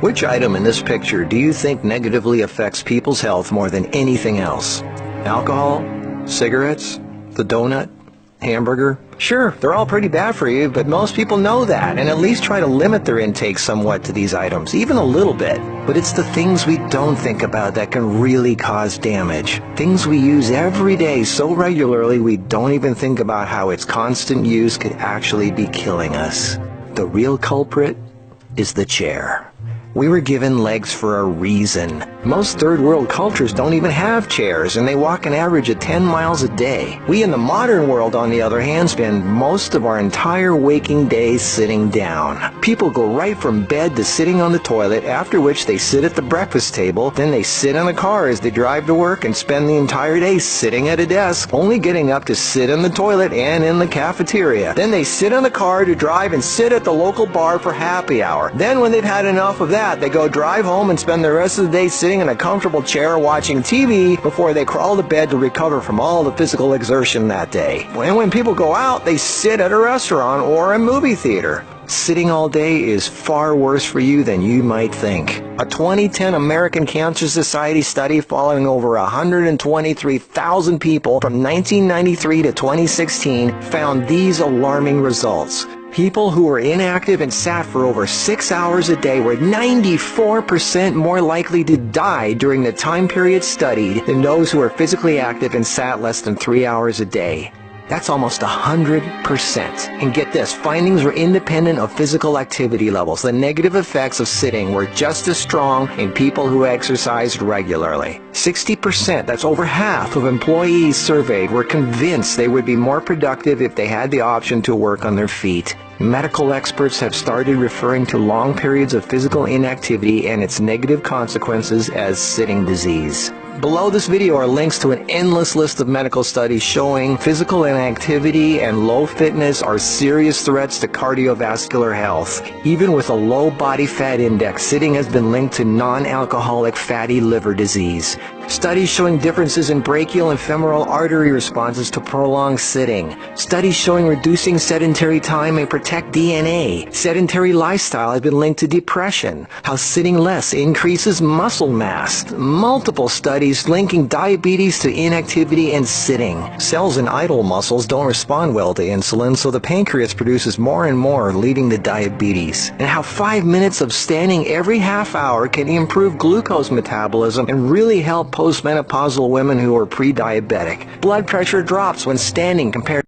Which item in this picture do you think negatively affects people's health more than anything else? Alcohol? Cigarettes? The donut? Hamburger? Sure, they're all pretty bad for you, but most people know that and at least try to limit their intake somewhat to these items, even a little bit. But it's the things we don't think about that can really cause damage. Things we use every day so regularly we don't even think about how its constant use could actually be killing us. The real culprit is the chair. We were given legs for a reason. Most third world cultures don't even have chairs, and they walk an average of 10 miles a day. We in the modern world, on the other hand, spend most of our entire waking days sitting down. People go right from bed to sitting on the toilet, after which they sit at the breakfast table, then they sit in a car as they drive to work and spend the entire day sitting at a desk, only getting up to sit in the toilet and in the cafeteria. Then they sit in the car to drive and sit at the local bar for happy hour. Then when they've had enough of that, they go drive home and spend the rest of the day sitting in a comfortable chair watching TV before they crawl to bed to recover from all the physical exertion that day. And when people go out, they sit at a restaurant or a movie theater. Sitting all day is far worse for you than you might think. A 2010 American Cancer Society study following over 123,000 people from 1993 to 2016 found these alarming results. People who were inactive and sat for over 6 hours a day were 94% more likely to die during the time period studied than those who were physically active and sat less than 3 hours a day. That's almost 100%. And get this, findings were independent of physical activity levels. The negative effects of sitting were just as strong in people who exercised regularly. 60%, that's over half of employees surveyed, were convinced they would be more productive if they had the option to work on their feet. Medical experts have started referring to long periods of physical inactivity and its negative consequences as sitting disease. Below this video are links to an endless list of medical studies showing physical inactivity and low fitness are serious threats to cardiovascular health. Even with a low body fat index, sitting has been linked to non-alcoholic fatty liver disease. Studies showing differences in brachial and femoral artery responses to prolonged sitting. Studies showing reducing sedentary time may protect DNA. Sedentary lifestyle has been linked to depression. How sitting less increases muscle mass. Multiple studies linking diabetes to inactivity and sitting. Cells in idle muscles don't respond well to insulin, so the pancreas produces more and more, leading to diabetes. And how 5 minutes of standing every half hour can improve glucose metabolism and really help postmenopausal women who are pre-diabetic. Blood pressure drops when standing compared